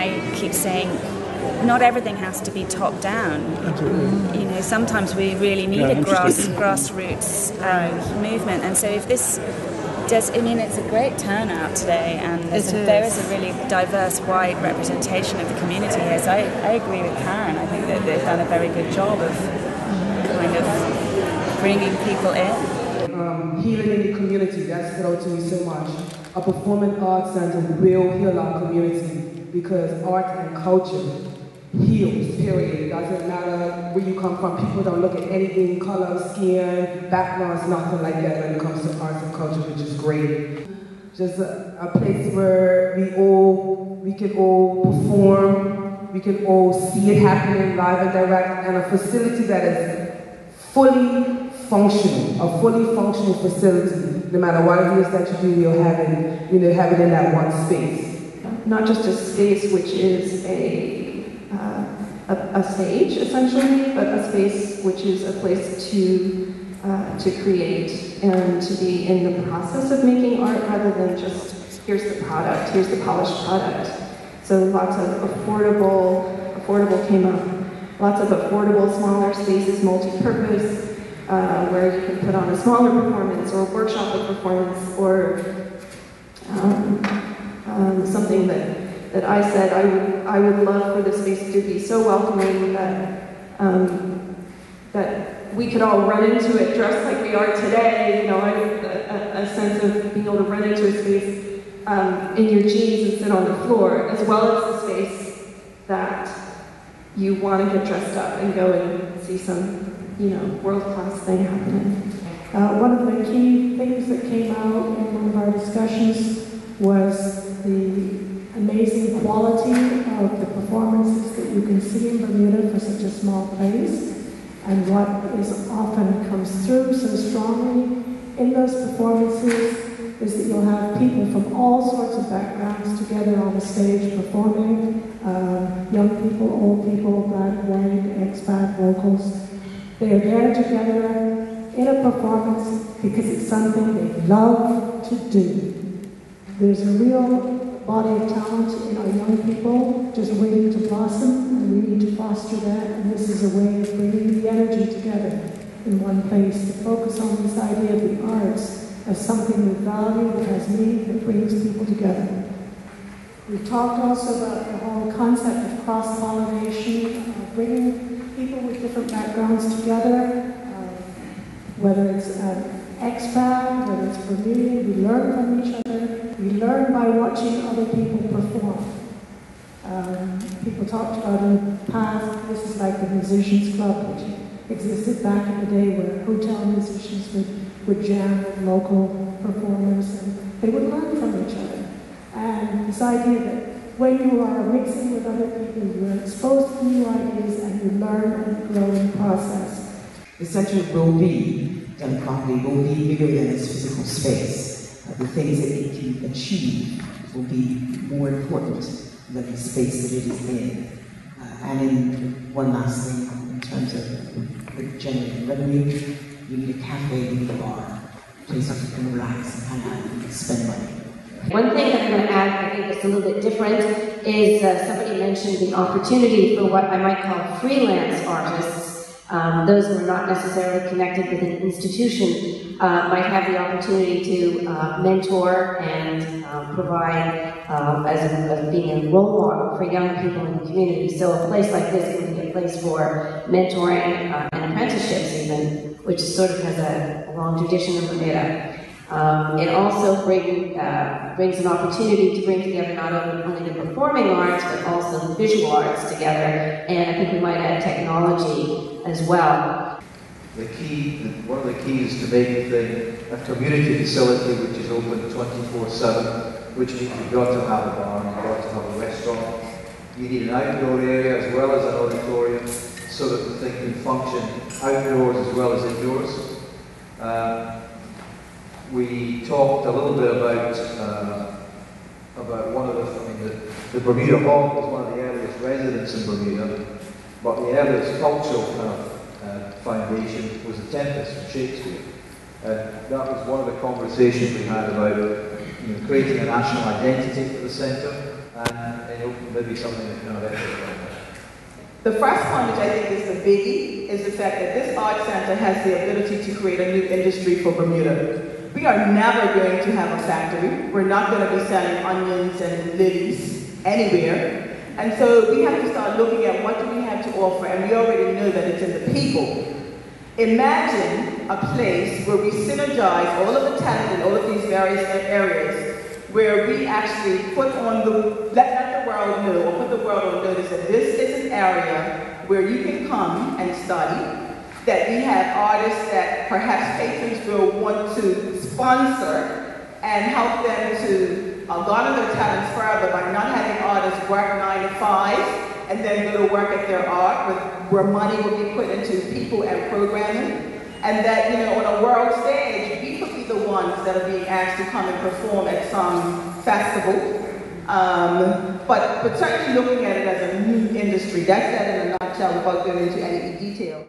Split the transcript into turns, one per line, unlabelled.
I keep saying, not everything has to be top down.
Absolutely.
You know, sometimes we really need a grassroots movement. And so if this does, I mean, it's a great turnout today, and there is a really diverse, wide representation of the community here. So I agree with Karen. I think that they've done a very good job of kind of bringing people in.
Healing in the community, that stood out to me so much. A performing arts center will heal our community, because art and culture heals, period. It doesn't matter where you come from. People don't look at anything, color, skin, backgrounds, nothing like that when it comes to arts and culture, which is great. Just a place where we can all perform, we can all see it happening live and direct, and a facility that is fully functional, a fully functional facility. No matter what it is that you do, you'll have it, have it in that one space.
Not just a space which is a stage, essentially, but a space which is a place to create and to be in the process of making art, rather than just, here's the product, here's the polished product. So lots of affordable came up. Lots of affordable, smaller spaces, multi-purpose, where you can put on a smaller performance or a workshop of performance, or something that I said I would love for the space to be so welcoming that we could all run into it dressed like we are today. A sense of being able to run into a space in your jeans and sit on the floor, as well as the space that you want to get dressed up and go and see some world-class thing happening.
One of the key things that came out in one of our discussions was the amazing quality of the performances that you can see in Bermuda for such a small place, and what is often comes through so strongly in those performances is that you'll have people from all sorts of backgrounds together on the stage performing, young people, old people, black, white, expat, locals. They are there together in a performance because it's something they love to do. There's a real body of talent in our young people just waiting to blossom, and we need to foster that, and this is a way of bringing the energy together in one place, to focus on this idea of the arts as something with value, that has meaning, that brings people together. We've talked also about the whole concept of cross-pollination, bringing people with different backgrounds together, whether it's expat, whether it's Bermudian, we learn from each other. We learn by watching other people perform. People talked about in the past, this is like the Musicians Club, which existed back in the day, where hotel musicians would jam with local performers, and they would learn from each other. And this idea that when you are mixing with other people, you are exposed to new ideas, and you learn and grow in the process.
The center will be, done properly, will be bigger than its physical space. The things that it can achieve will be more important than the space that it is in. And in one last thing, in terms of generating revenue, you need a cafe, you need a bar, a place where you can relax and kind of spend money.
One thing I'm going to add, I think it's a little bit different, is somebody mentioned the opportunity for what I might call freelance artists. Those who are not necessarily connected with an institution might have the opportunity to mentor and provide as being a role model for young people in the community. So a place like this can be a place for mentoring and apprenticeships even, which sort of has a long tradition in Bermuda. It also brings an opportunity to bring together not only the performing arts, but also the visual arts together, and I think we might add technology as well.
One of the keys to making a community facility which is open 24/7, which means you've got to have a bar, you've got to have a restaurant, you need an outdoor area as well as an auditorium, so that the thing can function outdoors as well as indoors. We talked a little bit about one of the Bermuda Hall was one of the earliest residents in Bermuda, but the earliest cultural foundation was the Tempest from Shakespeare. That was one of the conversations we had about creating a national identity for the centre, and maybe something that kind of echoes.
The first one, which I think is the biggie, is the fact that this art center has the ability to create a new industry for Bermuda. We are never going to have a factory. We're not going to be selling onions and lilies anywhere. And so we have to start looking at what do we have to offer, and we already know that it's in the people. Imagine a place where we synergize all of the talent in all of these various areas, where we actually put on let the world know, or put the world on notice that this is an area where you can come and study, that we have artists that perhaps patrons will want to sponsor and help them to garner their talents further by not having artists work 9 to 5 and then go to work at their art, where money will be put into people and programming, and that, you know, on a world stage, we could be the ones that are being asked to come and perform at some festival. But certainly looking at it as a new industry. That's that in a nutshell without going into any detail.